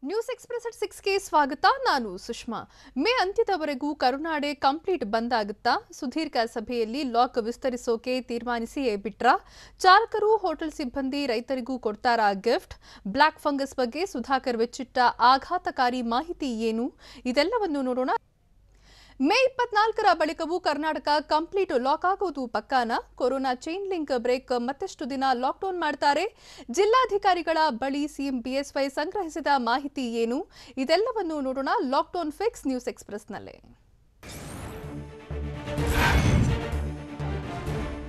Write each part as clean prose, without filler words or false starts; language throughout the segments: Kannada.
ನ್ಯೂಸ್ ಎಕ್ಸ್‌ಪ್ರೆಸ್ at 6ಗೆ ಸ್ವಾಗತ. ನಾನು ಸುಷ್ಮಾ. ಮೇ ಅಂತ್ಯದವರೆಗೂ ಕರುನಾಡೆ ಕಂಪ್ಲೀಟ್ ಬಂದ್ ಆಗುತ್ತಾ? ಸುದೀರ್ಘ ಸಭೆಯಲ್ಲಿ ಲಾಕ್ ವಿಸ್ತರಿಸೋಕೆ ತೀರ್ಮಾನಿಸಿಯೇ ಬಿಟ್ರಾ? ಚಾಲಕರು, ಹೋಟೆಲ್ ಸಿಬ್ಬಂದಿ, ರೈತರಿಗೂ ಕೊಡ್ತಾರಾ ಗಿಫ್ಟ್? ಬ್ಲಾಕ್ ಫಂಗಸ್ ಬಗ್ಗೆ ಸುಧಾಕರ್ ಬಿಚ್ಚಿಟ್ಟ ಆಘಾತಕಾರಿ ಮಾಹಿತಿ ಏನು? ಇದೆಲ್ಲವನ್ನು ನೋಡೋಣ. ಮೇ 24ರ ಬಳಿಕವೂ ಕರ್ನಾಟಕ ಕಂಪ್ಲೀಟ್ ಲಾಕ್ ಆಗೋದು ಪಕ್ಕಾನಾ? ಕೊರೋನಾ ಚೈನ್ ಲಿಂಕ್ ಬ್ರೇಕ್ ಮತ್ತಷ್ಟು ದಿನ ಲಾಕ್ಡೌನ್ ಮಾಡ್ತಾರೆ? ಜಿಲ್ಲಾಧಿಕಾರಿಗಳ ಬಳಿ ಸಿಎಂ ಬಿಎಸ್ವೈ ಸಂಗ್ರಹಿಸಿದ ಮಾಹಿತಿ ಏನು? ಇದೆಲ್ಲವನ್ನು ನೋಡೋಣ ಲಾಕ್ಡೌನ್ ಫಿಕ್ಸ್ ನ್ಯೂಸ್ ಎಕ್ಸ್‌ಪ್ರೆಸ್‌ನಲ್ಲಿ.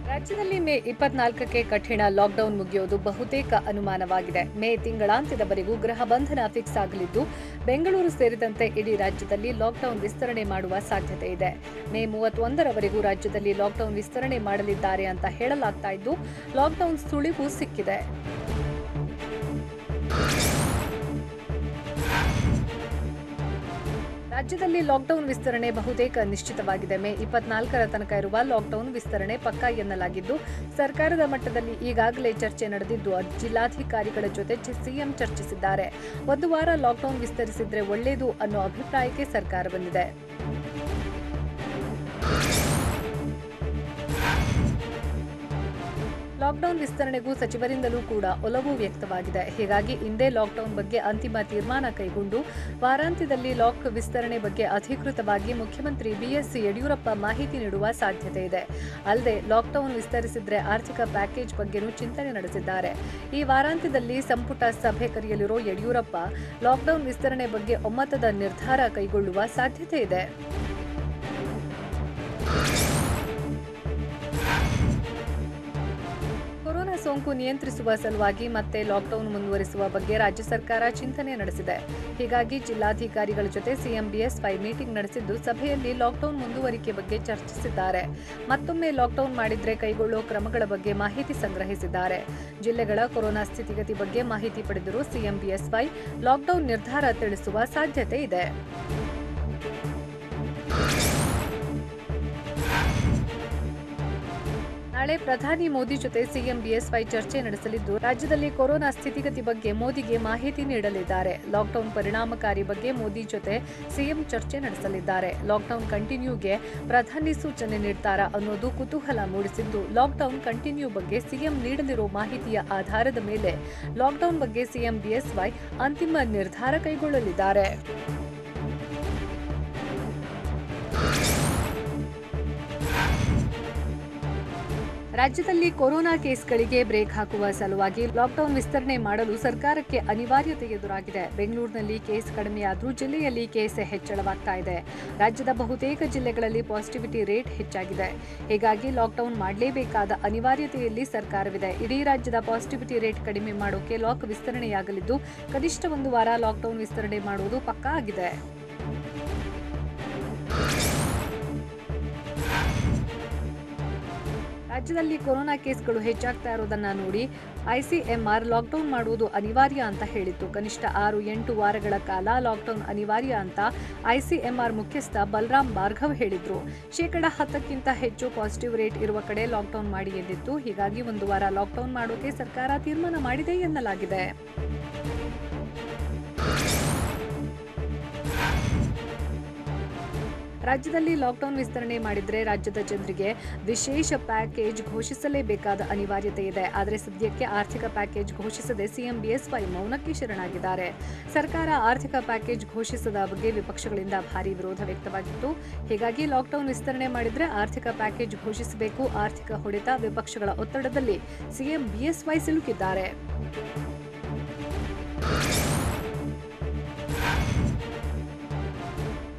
ರಾಜ್ಯದಲ್ಲಿ ಮೇ 24ಕ್ಕೆ ಕಠಿಣ ಲಾಕ್ಡೌನ್ ಮುಗಿಯೋದು ಬಹುತೇಕ ಅನುಮಾನವಾಗಿದೆ. ಮೇ ತಿಂಗಳಾಂತ್ಯದವರೆಗೂ ಗೃಹ ಬಂಧನ ಫಿಕ್ಸ್ ಆಗಲಿದ್ದು, ಬೆಂಗಳೂರು ಸೇರಿದಂತೆ ಇಡೀ ರಾಜ್ಯದಲ್ಲಿ ಲಾಕ್ಡೌನ್ ವಿಸ್ತರಣೆ ಮಾಡುವ ಸಾಧ್ಯತೆ ಇದೆ. ಮೇ 31ರವರೆಗೂ ರಾಜ್ಯದಲ್ಲಿ ಲಾಕ್ಡೌನ್ ವಿಸ್ತರಣೆ ಮಾಡಲಿದ್ದಾರೆ ಅಂತ ಹೇಳಲಾಗ್ತಾ ಇದ್ದು, ಲಾಕ್ಡೌನ್ ಸುಳಿವು ಸಿಕ್ಕಿದೆ. ರಾಜ್ಯದಲ್ಲಿ ಲಾಕ್ಡೌನ್ ವಿಸ್ತರಣೆ ಬಹುತೇಕ ನಿಶ್ಚಿತವಾಗಿದೆ. ಮೇ 24ರ ತನಕ ಇರುವ ಲಾಕ್ಡೌನ್ ವಿಸ್ತರಣೆ ಪಕ್ಕಾ ಎನ್ನಲಾಗಿದ್ದು, ಸರ್ಕಾರದ ಮಟ್ಟದಲ್ಲಿ ಈಗಾಗಲೇ ಚರ್ಚೆ ನಡೆದಿದ್ದು, ಜಿಲ್ಲಾಧಿಕಾರಿಗಳ ಜೊತೆ ಸಿಎಂ ಚರ್ಚಿಸಿದ್ದಾರೆ. ಒಂದು ವಾರ ಲಾಕ್ಡೌನ್ ವಿಸ್ತರಿಸಿದ್ರೆ ಒಳ್ಳೆಯದು ಅನ್ನೋ ಅಭಿಪ್ರಾಯಕ್ಕೆ ಸರ್ಕಾರ ಬಂದಿದೆ. ಲಾಕ್ಡೌನ್ ವಿಸ್ತರಣೆಗೂ ಸಚಿವರಿಂದಲೂ ಕೂಡ ಒಲವು ವ್ಯಕ್ತವಾಗಿದೆ. ಹೀಗಾಗಿ ಇಂದೇ ಲಾಕ್ಡೌನ್ ಬಗ್ಗೆ ಅಂತಿಮ ತೀರ್ಮಾನ ಕೈಗೊಂಡು ವಾರಾಂತ್ಯದಲ್ಲಿ ಲಾಕ್ ವಿಸ್ತರಣೆ ಬಗ್ಗೆ ಅಧಿಕೃತವಾಗಿ ಮುಖ್ಯಮಂತ್ರಿ ಬಿಎಸ್ ಯಡಿಯೂರಪ್ಪ ಮಾಹಿತಿ ನೀಡುವ ಸಾಧ್ಯತೆ ಇದೆ. ಅಲ್ಲದೆ ಲಾಕ್ಡೌನ್ ವಿಸ್ತರಿಸಿದ್ರೆ ಆರ್ಥಿಕ ಪ್ಯಾಕೇಜ್ ಬಗ್ಗೆನೂ ಚಿಂತನೆ ನಡೆಸಿದ್ದಾರೆ. ಈ ವಾರಾಂತ್ಯದಲ್ಲಿ ಸಂಪುಟ ಸಭೆ ಕರೆಯಲಿರೋ ಯಡಿಯೂರಪ್ಪ ಲಾಕ್ಡೌನ್ ವಿಸ್ತರಣೆ ಬಗ್ಗೆ ಒಮ್ಮತದ ನಿರ್ಧಾರ ಕೈಗೊಳ್ಳುವ ಸಾಧ್ಯತೆ ಇದೆ. ಕೊರೋನಾ ಸೋಂಕು ನಿಯಂತ್ರಿಸುವ ಸಲುವಾಗಿ ಮತ್ತೆ ಲಾಕ್ಡೌನ್ ಮುಂದುವರಿಸುವ ಬಗ್ಗೆ ರಾಜ್ಯ ಸರ್ಕಾರ ಚಿಂತನೆ ನಡೆಸಿದೆ. ಹೀಗಾಗಿ ಜಿಲ್ಲಾಧಿಕಾರಿಗಳ ಜೊತೆ ಸಿಎಂ ಬಿಎಸ್ವೈ ಮೀಟಿಂಗ್ ನಡೆಸಿದ್ದು, ಸಭೆಯಲ್ಲಿ ಲಾಕ್ಡೌನ್ ಮುಂದುವರಿಕೆ ಬಗ್ಗೆ ಚರ್ಚಿಸಿದ್ದಾರೆ. ಮತ್ತೊಮ್ಮೆ ಲಾಕ್ಡೌನ್ ಮಾಡಿದ್ರೆ ಕೈಗೊಳ್ಳೋ ಕ್ರಮಗಳ ಬಗ್ಗೆ ಮಾಹಿತಿ ಸಂಗ್ರಹಿಸಿದ್ದಾರೆ. ಜಿಲ್ಲೆಗಳ ಕೊರೋನಾ ಸ್ಥಿತಿಗತಿ ಬಗ್ಗೆ ಮಾಹಿತಿ ಪಡೆದರೂ ಸಿಎಂ ಬಿಎಸ್ವೈ ಲಾಕ್ಡೌನ್ ನಿರ್ಧಾರ ತಿಳಿಸುವ ಸಾಧ್ಯತೆ ಇದೆ. ನಾಳೆ ಪ್ರಧಾನಿ ಮೋದಿ ಜೊತೆ ಸಿಎಂ ಬಿಎಸ್ವೈ ಚರ್ಚೆ ನಡೆಸಲಿದ್ದು, ರಾಜ್ಯದಲ್ಲಿ ಕೊರೋನಾ ಸ್ಥಿತಿಗತಿ ಬಗ್ಗೆ ಮೋದಿಗೆ ಮಾಹಿತಿ ನೀಡಲಿದ್ದಾರೆ. ಲಾಕ್ಡೌನ್ ಪರಿಣಾಮಕಾರಿ ಬಗ್ಗೆ ಮೋದಿ ಜೊತೆ ಸಿಎಂ ಚರ್ಚೆ ನಡೆಸಲಿದ್ದಾರೆ. ಲಾಕ್ಡೌನ್ ಕಂಟಿನ್ಯೂಗೆ ಪ್ರಧಾನಿ ಸೂಚನೆ ನೀಡ್ತಾರಾ ಅನ್ನೋದು ಕುತೂಹಲ ಮೂಡಿಸಿದ್ದು, ಲಾಕ್ಡೌನ್ ಕಂಟಿನ್ಯೂ ಬಗ್ಗೆ ಸಿಎಂ ನೀಡಲಿರೋ ಮಾಹಿತಿಯ ಆಧಾರದ ಮೇಲೆ ಲಾಕ್ಡೌನ್ ಬಗ್ಗೆ ಸಿಎಂ ಬಿಎಸ್ವೈ ಅಂತಿಮ ನಿರ್ಧಾರ ಕೈಗೊಳ್ಳಲಿದ್ದಾರೆ. ರಾಜ್ಯದಲ್ಲಿ ಕೊರೋನಾ ಕೇಸ್ಗಳಿಗೆ ಬ್ರೇಕ್ ಹಾಕುವ ಸಲುವಾಗಿ ಲಾಕ್ಡೌನ್ ವಿಸ್ತರಣೆ ಮಾಡಲು ಸರ್ಕಾರಕ್ಕೆ ಅನಿವಾರ್ಯತೆ ಎದುರಾಗಿದೆ. ಬೆಂಗಳೂರಿನಲ್ಲಿ ಕೇಸ್ ಕಡಿಮೆಯಾದರೂ ಜಿಲ್ಲೆಯಲ್ಲಿ ಕೇಸ್ ಹೆಚ್ಚಳವಾಗ್ತಾ ಇದೆ. ರಾಜ್ಯದ ಬಹುತೇಕ ಜಿಲ್ಲೆಗಳಲ್ಲಿ ಪಾಸಿಟಿವಿಟಿ ರೇಟ್ ಹೆಚ್ಚಾಗಿದೆ. ಹೀಗಾಗಿ ಲಾಕ್ಡೌನ್ ಮಾಡಲೇಬೇಕಾದ ಅನಿವಾರ್ಯತೆಯಲ್ಲಿ ಸರ್ಕಾರವಿದೆ. ಇಡೀ ರಾಜ್ಯದ ಪಾಸಿಟಿವಿಟಿ ರೇಟ್ ಕಡಿಮೆ ಮಾಡೋಕೆ ಲಾಕ್ ವಿಸ್ತರಣೆಯಾಗಲಿದ್ದು, ಕನಿಷ್ಠ ಒಂದು ವಾರ ಲಾಕ್ಡೌನ್ ವಿಸ್ತರಣೆ ಮಾಡುವುದು ಪಕ್ಕಾ ಆಗಿದೆ. ರಾಜ್ಯದಲ್ಲಿ ಕೊರೋನಾ ಕೇಸ್ಗಳು ಹೆಚ್ಚಾಗ್ತಾ ಇರೋದನ್ನ ನೋಡಿ ಐಸಿಎಂಆರ್ ಲಾಕ್ಡೌನ್ ಮಾಡುವುದು ಅನಿವಾರ್ಯ ಅಂತ ಹೇಳಿತ್ತು. ಕನಿಷ್ಠ 6-8 ವಾರಗಳ ಕಾಲ ಲಾಕ್ಡೌನ್ ಅನಿವಾರ್ಯ ಅಂತ ಐಸಿಎಂಆರ್ ಮುಖ್ಯಸ್ಥ ಬಲರಾಮ್ ಭಾರ್ಗವ್ ಹೇಳಿದ್ರು. 10% ಹೆಚ್ಚು ಪಾಸಿಟಿವ್ ರೇಟ್ ಇರುವ ಕಡೆ ಲಾಕ್ಡೌನ್ ಮಾಡಿ ಎಂದಿತ್ತು. ಹೀಗಾಗಿ ಒಂದು ವಾರ ಲಾಕ್ಡೌನ್ ಮಾಡೋಕೆ ಸರ್ಕಾರ ತೀರ್ಮಾನ ಮಾಡಿದೆ ಎನ್ನಲಾಗಿದೆ. ರಾಜ್ಯದಲ್ಲಿ ಲಾಕ್ಡೌನ್ ವಿಸ್ತರಣೆ ಮಾಡಿದ್ರೆ ರಾಜ್ಯದ ಜನರಿಗೆ ವಿಶೇಷ ಪ್ಯಾಕೇಜ್ ಘೋಷಿಸಲೇಬೇಕಾದ ಅನಿವಾರ್ಯತೆ ಇದೆ. ಆದರೆ ಸದ್ಯಕ್ಕೆ ಆರ್ಥಿಕ ಪ್ಯಾಕೇಜ್ ಘೋಷಿಸದೆ ಸಿಎಂ ಬಿಎಸ್ವೈ ಮೌನಕ್ಕೆ ಶರಣಾಗಿದ್ದಾರೆ. ಸರ್ಕಾರ ಆರ್ಥಿಕ ಪ್ಯಾಕೇಜ್ ಘೋಷಿಸದ ಬಗ್ಗೆ ವಿಪಕ್ಷಗಳಿಂದ ಭಾರೀ ವಿರೋಧ ವ್ಯಕ್ತವಾಗಿತ್ತು. ಹೀಗಾಗಿ ಲಾಕ್ಡೌನ್ ವಿಸ್ತರಣೆ ಮಾಡಿದ್ರೆ ಆರ್ಥಿಕ ಪ್ಯಾಕೇಜ್ ಘೋಷಿಸಬೇಕು. ಆರ್ಥಿಕ ಹೊಡೆತ ವಿಪಕ್ಷಗಳ ಒತ್ತಡದಲ್ಲಿ ಸಿಎಂ ಬಿಎಸ್ವೈ ಸಿಲುಕಿದ್ದಾರೆ.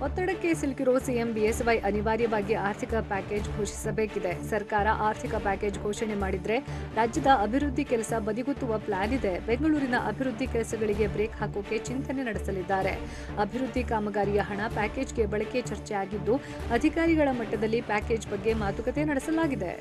ಒತ್ತಡಕ್ಕೆ ಸಿಲುಕಿರೋ ಸಿಎಂ ಬಿಎಸ್ವೈ ಅನಿವಾರ್ಯವಾಗಿ ಆರ್ಥಿಕ ಪ್ಯಾಕೇಜ್ ಘೋಷಿಸಬೇಕಿದೆ. ಸರ್ಕಾರ ಆರ್ಥಿಕ ಪ್ಯಾಕೇಜ್ ಘೋಷಣೆ ಮಾಡಿದ್ರೆ ರಾಜ್ಯದ ಅಭಿವೃದ್ಧಿ ಕೆಲಸ ಬದಿಗುತ್ತುವ ಪ್ಲಾನ್ ಇದೆ. ಬೆಂಗಳೂರಿನ ಅಭಿವೃದ್ಧಿ ಕೆಲಸಗಳಿಗೆ ಬ್ರೇಕ್ ಹಾಕೋಕೆ ಚಿಂತನೆ ನಡೆಸಲಿದ್ದಾರೆ. ಅಭಿವೃದ್ಧಿ ಕಾಮಗಾರಿಯ ಹಣ ಪ್ಯಾಕೇಜ್ಗೆ ಬಳಕೆ ಚರ್ಚೆ ಆಗಿದ್ದು, ಅಧಿಕಾರಿಗಳ ಮಟ್ಟದಲ್ಲಿ ಪ್ಯಾಕೇಜ್ ಬಗ್ಗೆ ಮಾತುಕತೆ ನಡೆಸಲಾಗಿದೆ.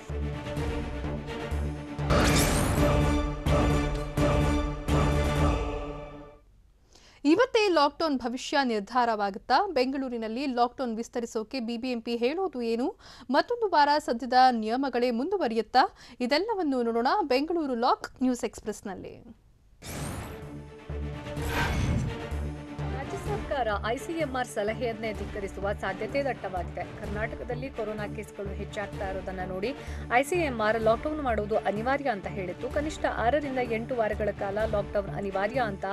ಇವತ್ತೇ ಲಾಕ್ಡೌನ್ ಭವಿಷ್ಯ ನಿರ್ಧಾರವಾಗುತ್ತಾ? ಬೆಂಗಳೂರಿನಲ್ಲಿ ಲಾಕ್ಡೌನ್ ವಿಸ್ತರಿಸೋಕೆ ಬಿಬಿಎಂಪಿ ಹೇಳೋದು ಏನು? ಮತ್ತೊಂದು ವಾರ ಸದ್ಯದ ನಿಯಮಗಳೇ ಮುಂದುವರಿಯುತ್ತಾ? ಇದೆಲ್ಲವನ್ನು ನೋಡೋಣ ಬೆಂಗಳೂರು ಲಾಕ್ ನ್ಯೂಸ್ ಎಕ್ಸ್‌ಪ್ರೆಸ್‌ನಲ್ಲಿ. ರಾಜ್ಯ ಸರ್ಕಾರ ಐಸಿಎಂಆರ್ ಸಲಹೆಯನ್ನೇ ಧಿಕ್ಕರಿಸುವ ಸಾಧ್ಯತೆ ದಟ್ಟವಾಗಿದೆ. ಕರ್ನಾಟಕದಲ್ಲಿ ಕೊರೋನಾ ಕೇಸ್ಗಳು ಹೆಚ್ಚಾಗ್ತಾ ಇರೋದನ್ನ ನೋಡಿ ಐಸಿಎಂಆರ್ ಲಾಕ್ಡೌನ್ ಮಾಡುವುದು ಅನಿವಾರ್ಯ ಅಂತ ಹೇಳಿತ್ತು. ಕನಿಷ್ಠ 6 ರಿಂದ 8 ವಾರಗಳ ಕಾಲ ಲಾಕ್ಡೌನ್ ಅನಿವಾರ್ಯ ಅಂತ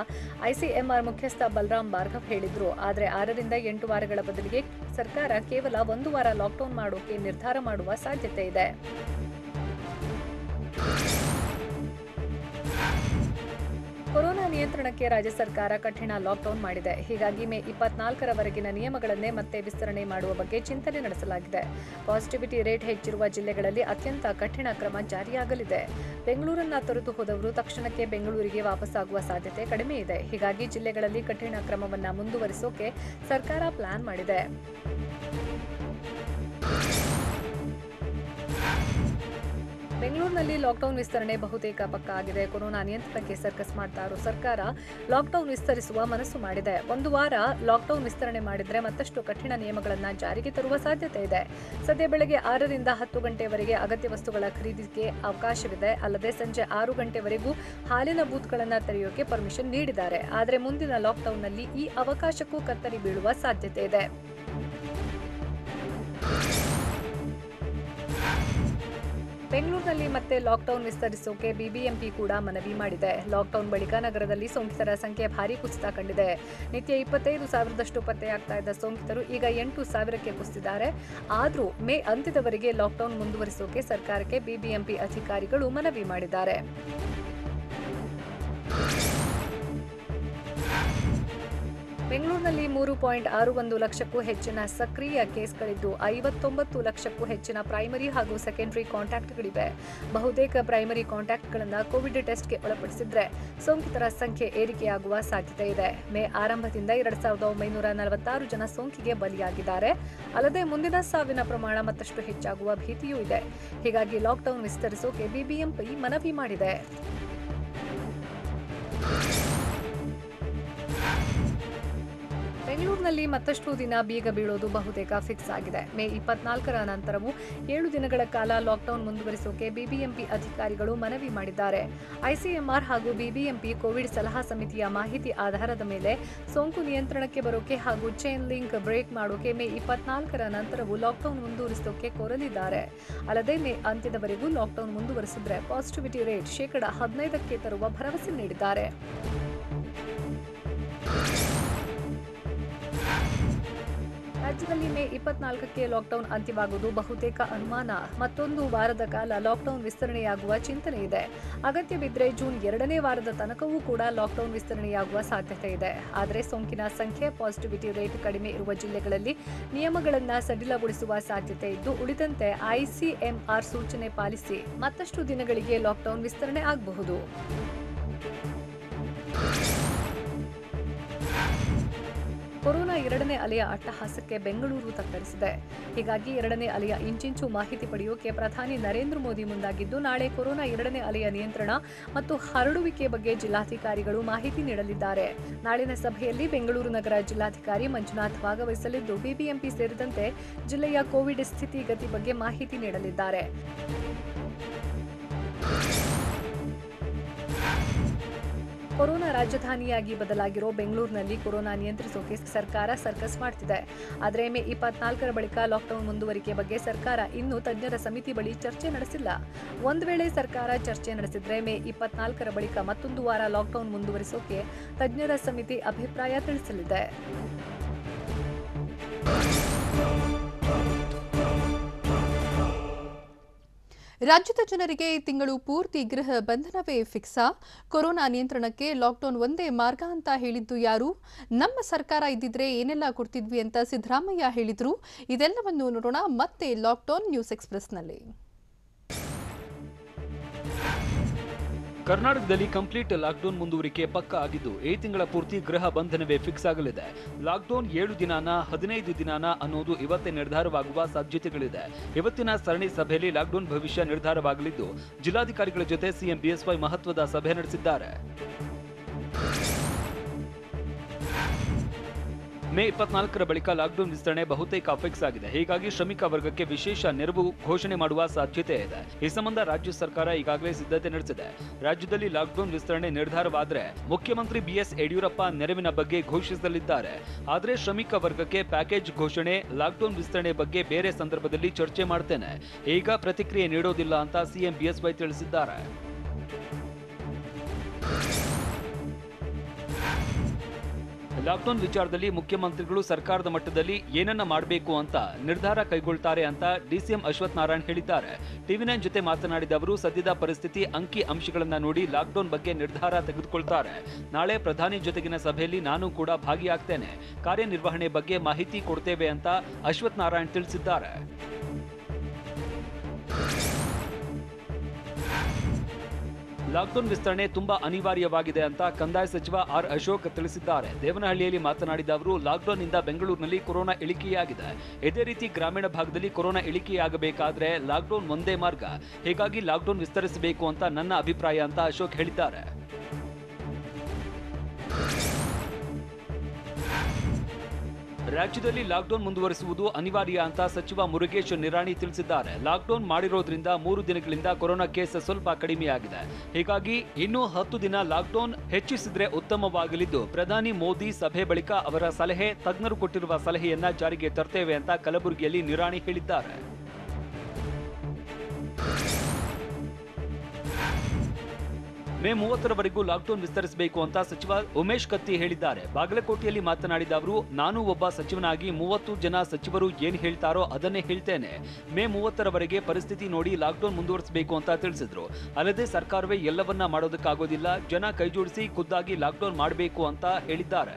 ಐಸಿಎಂಆರ್ ಮುಖ್ಯಸ್ಥ ಬಲರಾಮ್ ಭಾರ್ಗವ್ ಹೇಳಿದ್ರು. ಆದರೆ 6 ರಿಂದ 8 ವಾರಗಳ ಬದಲಿಗೆ ಸರ್ಕಾರ ಕೇವಲ 1 ವಾರ ಲಾಕ್ಡೌನ್ ಮಾಡೋಕೆ ನಿರ್ಧಾರ ಮಾಡುವ ಸಾಧ್ಯತೆ ಇದೆ. ಕೊರೋನಾ ನಿಯಂತ್ರಣಕ್ಕೆ ರಾಜ್ಯ ಸರ್ಕಾರ ಕಠಿಣ ಲಾಕ್ಡೌನ್ ಮಾಡಿದೆ. ಹೀಗಾಗಿ ಮೇ 24ರವರೆಗಿನ ನಿಯಮಗಳನ್ನೇ ಮತ್ತೆ ವಿಸ್ತರಣೆ ಮಾಡುವ ಬಗ್ಗೆ ಚಿಂತನೆ ನಡೆಸಲಾಗಿದೆ. ಪಾಸಿಟಿವಿಟಿ ರೇಟ್ ಹೆಚ್ಚಿರುವ ಜಿಲ್ಲೆಗಳಲ್ಲಿ ಅತ್ಯಂತ ಕಠಿಣ ಕ್ರಮ ಜಾರಿಯಾಗಲಿದೆ. ಬೆಂಗಳೂರನ್ನ ತೊರೆದು ಹೋದವರು ತಕ್ಷಣಕ್ಕೆ ಬೆಂಗಳೂರಿಗೆ ವಾಪಸ್ಸಾಗುವ ಸಾಧ್ಯತೆ ಕಡಿಮೆ ಇದೆ. ಹೀಗಾಗಿ ಜಿಲ್ಲೆಗಳಲ್ಲಿ ಕಠಿಣ ಕ್ರಮವನ್ನ ಮುಂದುವರಿಸೋಕೆ ಸರ್ಕಾರ ಪ್ಲಾನ್ ಮಾಡಿದೆ. ಬೆಂಗಳೂರಿನಲ್ಲಿ ಲಾಕ್ಡೌನ್ ವಿಸ್ತರಣೆ ಬಹುತೇಕ ಪಕ್ಕಾ ಆಗಿದೆ. ಕೊರೋನಾ ನಿಯಂತ್ರಣಕ್ಕೆ ಸರ್ಕಸ್ ಮಾಡ್ತಾ ಇರೋ ಸರ್ಕಾರ ಲಾಕ್ಡೌನ್ ವಿಸ್ತರಿಸುವ ಮನಸ್ಸು ಮಾಡಿದೆ. 1 ವಾರ ಲಾಕ್ಡೌನ್ ವಿಸ್ತರಣೆ ಮಾಡಿದ್ರೆ ಮತ್ತಷ್ಟು ಕಠಿಣ ನಿಯಮಗಳನ್ನು ಜಾರಿಗೆ ತರುವ ಸಾಧ್ಯತೆ ಇದೆ. ಸದ್ಯ ಬೆಳಗ್ಗೆ 6 ರಿಂದ 10 ಗಂಟೆವರೆಗೆ ಅಗತ್ಯ ವಸ್ತುಗಳ ಖರೀದಿಗೆ ಅವಕಾಶವಿದೆ. ಅಲ್ಲದೆ ಸಂಜೆ 6 ಗಂಟೆವರೆಗೂ ಹಾಲಿನ ಬೂತ್ಗಳನ್ನು ತೆರೆಯೋಕೆ ಪರ್ಮಿಷನ್ ನೀಡಿದ್ದಾರೆ. ಆದರೆ ಮುಂದಿನ ಲಾಕ್ಡೌನ್ನಲ್ಲಿ ಈ ಅವಕಾಶಕ್ಕೂ ಕತ್ತರಿ ಬೀಳುವ ಸಾಧ್ಯತೆ ಇದೆ. ಬೆಂಗಳೂರಿನಲ್ಲಿ ಮತ್ತೆ ಲಾಕ್ಡೌನ್ ವಿಸ್ತರಿಸೋಕೆ ಬಿಬಿಎಂಪಿ ಕೂಡ ಮನವಿ ಮಾಡಿದೆ. ಲಾಕ್ಡೌನ್ ಬಳಿಕ ನಗರದಲ್ಲಿ ಸೋಂಕಿತರ ಸಂಖ್ಯೆ ಭಾರೀ ಕುಸಿತ ಕಂಡಿದೆ. ನಿತ್ಯ 25,000ದಷ್ಟು ಪತ್ತೆಯಾಗ್ತಾ ಇದ್ದ ಸೋಂಕಿತರು ಈಗ 8,000ಕ್ಕೆ ಕುಸಿದಿದ್ದಾರೆ. ಆದರೂ ಮೇ ಅಂತ್ಯದವರೆಗೆ ಲಾಕ್ಡೌನ್ ಮುಂದುವರಿಸೋಕೆ ಸರ್ಕಾರಕ್ಕೆ ಬಿಬಿಎಂಪಿ ಅಧಿಕಾರಿಗಳು ಮನವಿ ಮಾಡಿದ್ದಾರೆ. ಬೆಂಗಳೂರಿನಲ್ಲಿ 3.61 ಲಕ್ಷಕ್ಕೂ ಹೆಚ್ಚಿನ ಸಕ್ರಿಯ ಕೇಸ್ಗಳಿದ್ದು 59 ಲಕ್ಷಕ್ಕೂ ಹೆಚ್ಚಿನ ಪ್ರೈಮರಿ ಹಾಗೂ ಸೆಕೆಂಡರಿ ಕಾಂಟ್ಯಾಕ್ಟ್ಗಳಿವೆ. ಬಹುತೇಕ ಪ್ರೈಮರಿ ಕಾಂಟ್ಯಾಕ್ಟ್ಗಳನ್ನು ಕೋವಿಡ್ ಟೆಸ್ಟ್ಗೆ ಒಳಪಡಿಸಿದ್ರೆ ಸೋಂಕಿತರ ಸಂಖ್ಯೆ ಏರಿಕೆಯಾಗುವ ಸಾಧ್ಯತೆ ಇದೆ. ಮೇ ಆರಂಭದಿಂದ 2,946 ಜನ ಸೋಂಕಿಗೆ ಬಲಿಯಾಗಿದ್ದಾರೆ. ಅಲ್ಲದೆ ಮುಂದಿನ ಸಾವಿನ ಪ್ರಮಾಣ ಮತ್ತಷ್ಟು ಹೆಚ್ಚಾಗುವ ಭೀತಿಯೂ ಇದೆ. ಹೀಗಾಗಿ ಲಾಕ್ಡೌನ್ ವಿಸ್ತರಿಸೋಕೆ ಬಿಬಿಎಂಪಿ ಮನವಿ ಮಾಡಿದೆ. ಬೆಂಗಳೂರಿನಲ್ಲಿ ಮತ್ತಷ್ಟು ದಿನ ಬೀಗ ಬೀಳೋದು ಬಹುತೇಕ ಫಿಕ್ಸ್ ಆಗಿದೆ. ಮೇ 24ರ ನಂತರವೂ 7 ದಿನಗಳ ಕಾಲ ಲಾಕ್ಡೌನ್ ಮುಂದುವರಿಸೋಕೆ ಬಿಬಿಎಂಪಿ ಅಧಿಕಾರಿಗಳು ಮನವಿ ಮಾಡಿದ್ದಾರೆ. ಐಸಿಎಂಆರ್ ಹಾಗೂ ಬಿಬಿಎಂಪಿ ಕೋವಿಡ್ ಸಲಹಾ ಸಮಿತಿಯ ಮಾಹಿತಿ ಆಧಾರದ ಮೇಲೆ ಸೋಂಕು ನಿಯಂತ್ರಣಕ್ಕೆ ಬರೋಕೆ ಹಾಗೂ ಚೈನ್ ಲಿಂಕ್ ಬ್ರೇಕ್ ಮಾಡೋಕೆ ಮೇ 24ರ ನಂತರವೂ ಲಾಕ್ಡೌನ್ ಮುಂದುವರಿಸೋಕೆ ಕೋರಲಿದ್ದಾರೆ. ಅಲ್ಲದೆ ಮೇ ಅಂತ್ಯದವರೆಗೂ ಲಾಕ್ಡೌನ್ ಮುಂದುವರಿಸಿದ್ರೆ ಪಾಸಿಟಿವಿಟಿ ರೇಟ್ 15% ತರುವ ಭರವಸೆ ನೀಡಿದ್ದಾರೆ. ರಾಜ್ಯದಲ್ಲಿ ಮೇ 24ಕ್ಕೆ ಲಾಕ್ಡೌನ್ ಅಂತ್ಯವಾಗುವುದು ಬಹುತೇಕ ಅನುಮಾನ. ಮತ್ತೊಂದು ವಾರದ ಕಾಲ ಲಾಕ್ಡೌನ್ ವಿಸ್ತರಣೆಯಾಗುವ ಚಿಂತನೆ ಇದೆ. ಅಗತ್ಯ ಬಿದ್ದರೆ ಜೂನ್ 2ನೇ ವಾರದ ತನಕವೂ ಕೂಡ ಲಾಕ್ಡೌನ್ ವಿಸ್ತರಣೆಯಾಗುವ ಸಾಧ್ಯತೆ ಇದೆ. ಆದರೆ ಸೋಂಕಿನ ಸಂಖ್ಯೆ, ಪಾಸಿಟಿವಿಟಿ ರೇಟ್ ಕಡಿಮೆ ಇರುವ ಜಿಲ್ಲೆಗಳಲ್ಲಿ ನಿಯಮಗಳನ್ನು ಸಡಿಲಗೊಳಿಸುವ ಸಾಧ್ಯತೆ ಇದ್ದು, ಉಳಿದಂತೆ ಐಸಿಎಂಆರ್ ಸೂಚನೆ ಪಾಲಿಸಿ ಮತ್ತಷ್ಟು ದಿನಗಳಿಗೆ ಲಾಕ್ಡೌನ್ ವಿಸ್ತರಣೆ ಆಗಬಹುದು. ಕೊರೋನಾ 2ನೇ ಅಲೆಯ ಅಟ್ಟಹಾಸಕ್ಕೆ ಬೆಂಗಳೂರು ತತ್ತರಿಸಿದೆ. ಹೀಗಾಗಿ 2ನೇ ಅಲೆಯ ಇಂಚಿಂಚು ಮಾಹಿತಿ ಪಡೆಯೋಕೆ ಪ್ರಧಾನಿ ನರೇಂದ್ರ ಮೋದಿ ಮುಂದಾಗಿದ್ದು, ನಾಳೆ ಕೊರೋನಾ 2ನೇ ಅಲೆಯ ನಿಯಂತ್ರಣ ಮತ್ತು ಹರಡುವಿಕೆ ಬಗ್ಗೆ ಜಿಲ್ಲಾಧಿಕಾರಿಗಳು ಮಾಹಿತಿ ನೀಡಲಿದ್ದಾರೆ. ನಾಳಿನ ಸಭೆಯಲ್ಲಿ ಬೆಂಗಳೂರು ನಗರ ಜಿಲ್ಲಾಧಿಕಾರಿ ಮಂಜುನಾಥ್ ಭಾಗವಹಿಸಲಿದ್ದು, ಬಿಬಿಎಂಪಿ ಸೇರಿದಂತೆ ಜಿಲ್ಲೆಯ ಕೋವಿಡ್ ಸ್ಥಿತಿಗತಿ ಬಗ್ಗೆ ಮಾಹಿತಿ ನೀಡಲಿದ್ದಾರೆ. ಕೊರೋನಾ ರಾಜಧಾನಿಯಾಗಿ ಬದಲಾಗಿರೋ ಬೆಂಗಳೂರಿನಲ್ಲಿ ಕೊರೋನಾ ನಿಯಂತ್ರಿಸೋಕೆ ಸರ್ಕಾರ ಸರ್ಕಸ್ ಮಾಡ್ತಿದೆ. ಆದರೆ ಮೇ 24ರ ಬಳಿಕ ಲಾಕ್ಡೌನ್ ಮುಂದುವರಿಕೆ ಬಗ್ಗೆ ಸರ್ಕಾರ ಇನ್ನೂ ತಜ್ಞರ ಸಮಿತಿ ಬಳಿ ಚರ್ಚೆ ನಡೆಸಿಲ್ಲ. ಒಂದು ವೇಳೆ ಸರ್ಕಾರ ಚರ್ಚೆ ನಡೆಸಿದ್ರೆ ಮೇ 24ರ ಬಳಿಕ ಮತ್ತೊಂದು ವಾರ ಲಾಕ್ಡೌನ್ ಮುಂದುವರಿಸೋಕೆ ತಜ್ಞರ ಸಮಿತಿ ಅಭಿಪ್ರಾಯ ತಿಳಿಸಲಿದೆ. ರಾಜ್ಯದ ಜನರಿಗೆ ಈ ತಿಂಗಳು ಪೂರ್ತಿ ಗೃಹ ಬಂಧನವೇ ಫಿಕ್ಸಾ? ಕೊರೋನಾ ನಿಯಂತ್ರಣಕ್ಕೆ ಲಾಕ್ಡೌನ್ ಒಂದೇ ಮಾರ್ಗ ಅಂತ ಹೇಳಿದ್ದು ಯಾರು? ನಮ್ಮ ಸರ್ಕಾರ ಇದ್ದಿದ್ರೆ ಏನೆಲ್ಲ ಕೊಡ್ತಿದ್ವಿ ಅಂತ ಸಿದ್ದರಾಮಯ್ಯ ಹೇಳಿದ್ರು. ಇದೆಲ್ಲವನ್ನು ನೋಡೋಣ ಮತ್ತೆ ಲಾಕ್ಡೌನ್ ನ್ಯೂಸ್ ಎಕ್ಸ್‌ಪ್ರೆಸ್‌ನಲ್ಲಿ. ಕರ್ನಾಟಕದಲ್ಲಿ ಕಂಪ್ಲೀಟ್ ಲಾಕ್ಡೌನ್ ಮುಂದುವರಿಕೆ ಪಕ್ಕಾ ಆಗಿದ್ದು ಈ ತಿಂಗಳ ಪೂರ್ತಿ ಗೃಹ ಬಂಧನವೇ ಫಿಕ್ಸ್ ಆಗಲಿದೆ. ಲಾಕ್ಡೌನ್ 7 ದಿನಾನ 15 ದಿನಾನ ಅನ್ನೋದು ಇವತ್ತೇ ನಿರ್ಧಾರವಾಗುವ ಸಾಧ್ಯತೆಗಳಿದೆ. ಇವತ್ತಿನ ಸರಣಿ ಸಭೆಯಲ್ಲಿ ಲಾಕ್ಡೌನ್ ಭವಿಷ್ಯ ನಿರ್ಧಾರವಾಗಲಿದ್ದು, ಜಿಲ್ಲಾಧಿಕಾರಿಗಳ ಜೊತೆ ಸಿಎಂ ಬಿಎಸ್ವೈ ಮಹತ್ವದ ಸಭೆ ನಡೆಸಿದ್ದಾರೆ. ಮೇ 24ರ ಬಳಿಕ ಲಾಕ್ಡೌನ್ ವಿಸ್ತರಣೆ ಬಹುತೇಕ ಫಿಕ್ಸ್ ಆಗಿದೆ. ಹೀಗಾಗಿ ಶ್ರಮಿಕ ವರ್ಗಕ್ಕೆ ವಿಶೇಷ ನೆರವು ಘೋಷಣೆ ಮಾಡುವ ಸಾಧ್ಯತೆ ಇದೆ. ಈ ಸಂಬಂಧ ರಾಜ್ಯ ಸರ್ಕಾರ ಈಗಾಗಲೇ ಸಿದ್ಧತೆ ನಡೆಸಿದೆ. ರಾಜ್ಯದಲ್ಲಿ ಲಾಕ್ಡೌನ್ ವಿಸ್ತರಣೆ ನಿರ್ಧಾರವಾದರೆ ಮುಖ್ಯಮಂತ್ರಿ ಬಿಎಸ್ ಯಡಿಯೂರಪ್ಪ ನೆರವಿನ ಬಗ್ಗೆ ಘೋಷಿಸಲಿದ್ದಾರೆ. ಆದರೆ ಶ್ರಮಿಕ ವರ್ಗಕ್ಕೆ ಪ್ಯಾಕೇಜ್ ಘೋಷಣೆ, ಲಾಕ್ಡೌನ್ ವಿಸ್ತರಣೆ ಬಗ್ಗೆ ಬೇರೆ ಸಂದರ್ಭದಲ್ಲಿ ಚರ್ಚೆ ಮಾಡ್ತೇನೆ. ಈಗ ಪ್ರತಿಕ್ರಿಯೆ ನೀಡೋದಿಲ್ಲ ಅಂತ ಸಿಎಂ ಬಿಎಸ್ವೈ ತಿಳಿಸಿದ್ದಾರೆ. ಲಾಕ್ಡೌನ್ ವಿಚಾರದಲ್ಲಿ ಮುಖ್ಯಮಂತ್ರಿಗಳು ಸರ್ಕಾರದ ಮಟ್ಟದಲ್ಲಿ ಏನನ್ನ ಮಾಡಬೇಕು ಅಂತ ನಿರ್ಧಾರ ಕೈಗೊಳ್ತಾರೆ ಅಂತ ಡಿಸಿಎಂ ಅಶ್ವಥ್ ನಾರಾಯಣ್ ಹೇಳಿದ್ದಾರೆ. ಟಿವಿ9 ಜೊತೆ ಮಾತನಾಡಿದ ಅವರು, ಸದ್ಯದ ಪರಿಸ್ಥಿತಿ ಅಂಕಿ ಅಂಶಗಳನ್ನ ನೋಡಿ ಲಾಕ್ಡೌನ್ ಬಗ್ಗೆ ನಿರ್ಧಾರ ತೆಗೆದುಕೊಳ್ತಾರೆ. ನಾಳೆ ಪ್ರಧಾನಿ ಜೊತೆಗಿನ ಸಭೆಯಲ್ಲಿ ನಾನು ಕೂಡ ಭಾಗಿಯಾಗ್ತೇನೆ. ಕಾರ್ಯನಿರ್ವಹಣೆ ಬಗ್ಗೆ ಮಾಹಿತಿ ಕೊಡ್ತೇವೆ ಅಂತ ಅಶ್ವಥ್ ನಾರಾಯಣ್ ತಿಳಿಸಿದ್ದಾರೆ. ಲಾಕ್ಡೌನ್ ವಿಸ್ತರಣೆ ತುಂಬಾ ಅನಿವಾರ್ಯವಾಗಿದೆ ಅಂತ ಕಂದಾಯ ಸಚಿವ ಆರ್ ಅಶೋಕ್ ತಿಳಿಸಿದ್ದಾರೆ. ದೇವನಹಳ್ಳಿಯಲ್ಲಿ ಮಾತನಾಡಿದ ಅವರು, ಲಾಕ್ಡೌನ್ನಿಂದ ಬೆಂಗಳೂರಿನಲ್ಲಿ ಕೊರೋನಾ ಇಳಿಕೆಯಾಗಿದೆ. ಇದೇ ರೀತಿ ಗ್ರಾಮೀಣ ಭಾಗದಲ್ಲಿ ಕೊರೋನಾ ಇಳಿಕೆಯಾಗಬೇಕಾದ್ರೆ ಲಾಕ್ಡೌನ್ ಒಂದೇ ಮಾರ್ಗ. ಹೀಗಾಗಿ ಲಾಕ್ಡೌನ್ ವಿಸ್ತರಿಸಬೇಕು ಅಂತ ನನ್ನ ಅಭಿಪ್ರಾಯ ಅಂತ ಅಶೋಕ್ ಹೇಳಿದ್ದಾರೆ. ರಾಜ್ಯದಲ್ಲಿ ಲಾಕ್ಡೌನ್ ಮುಂದುವರಿಸುವುದು ಅನಿವಾರ್ಯ ಅಂತ ಸಚಿವ ಮುರುಗೇಶ್ ನಿರಾಣಿ ತಿಳಿಸಿದ್ದಾರೆ. ಲಾಕ್ಡೌನ್ ಮಾಡಿರೋದ್ರಿಂದ 3 ದಿನಗಳಿಂದ ಕೊರೋನಾ ಕೇಸ್ ಸ್ವಲ್ಪ ಕಡಿಮೆಯಾಗಿದೆ. ಹೀಗಾಗಿ ಇನ್ನೂ 10 ದಿನ ಲಾಕ್ಡೌನ್ ಹೆಚ್ಚಿಸಿದ್ರೆ ಉತ್ತಮವಾಗಲಿದ್ದು, ಪ್ರಧಾನಿ ಮೋದಿ ಸಭೆ ಬಳಿಕ ಅವರ ಸಲಹೆ, ತಜ್ಞರು ಕೊಟ್ಟಿರುವ ಸಲಹೆಯನ್ನ ಜಾರಿಗೆ ತರ್ತೇವೆ ಅಂತ ಕಲಬುರಗಿಯಲ್ಲಿ ನಿರಾಣಿ ಹೇಳಿದ್ದಾರೆ. ಮೇ 30ರವರೆಗೂ ಲಾಕ್ಡೌನ್ ವಿಸ್ತರಿಸಬೇಕು ಅಂತ ಸಚಿವ ಉಮೇಶ್ ಕತ್ತಿ ಹೇಳಿದ್ದಾರೆ. ಬಾಗಲಕೋಟೆಯಲ್ಲಿ ಮಾತನಾಡಿದ ಅವರು, ನಾನು ಒಬ್ಬ ಸಚಿವನಾಗಿ 30 ಜನ ಸಚಿವರು ಏನ್ ಹೇಳ್ತಾರೋ ಅದನ್ನೇ ಹೇಳ್ತೇನೆ. ಮೇ 30ರವರೆಗೆ ಪರಿಸ್ಥಿತಿ ನೋಡಿ ಲಾಕ್ಡೌನ್ ಮುಂದುವರಿಸಬೇಕು ಅಂತ ತಿಳಿಸಿದ್ರು. ಅಲ್ಲದೆ ಸರ್ಕಾರವೇ ಎಲ್ಲವನ್ನ ಮಾಡೋದಕ್ಕಾಗೋದಿಲ್ಲ, ಜನ ಕೈಜೋಡಿಸಿ ಖುದ್ದಾಗಿ ಲಾಕ್ಡೌನ್ ಮಾಡಬೇಕು ಅಂತ ಹೇಳಿದ್ದಾರೆ.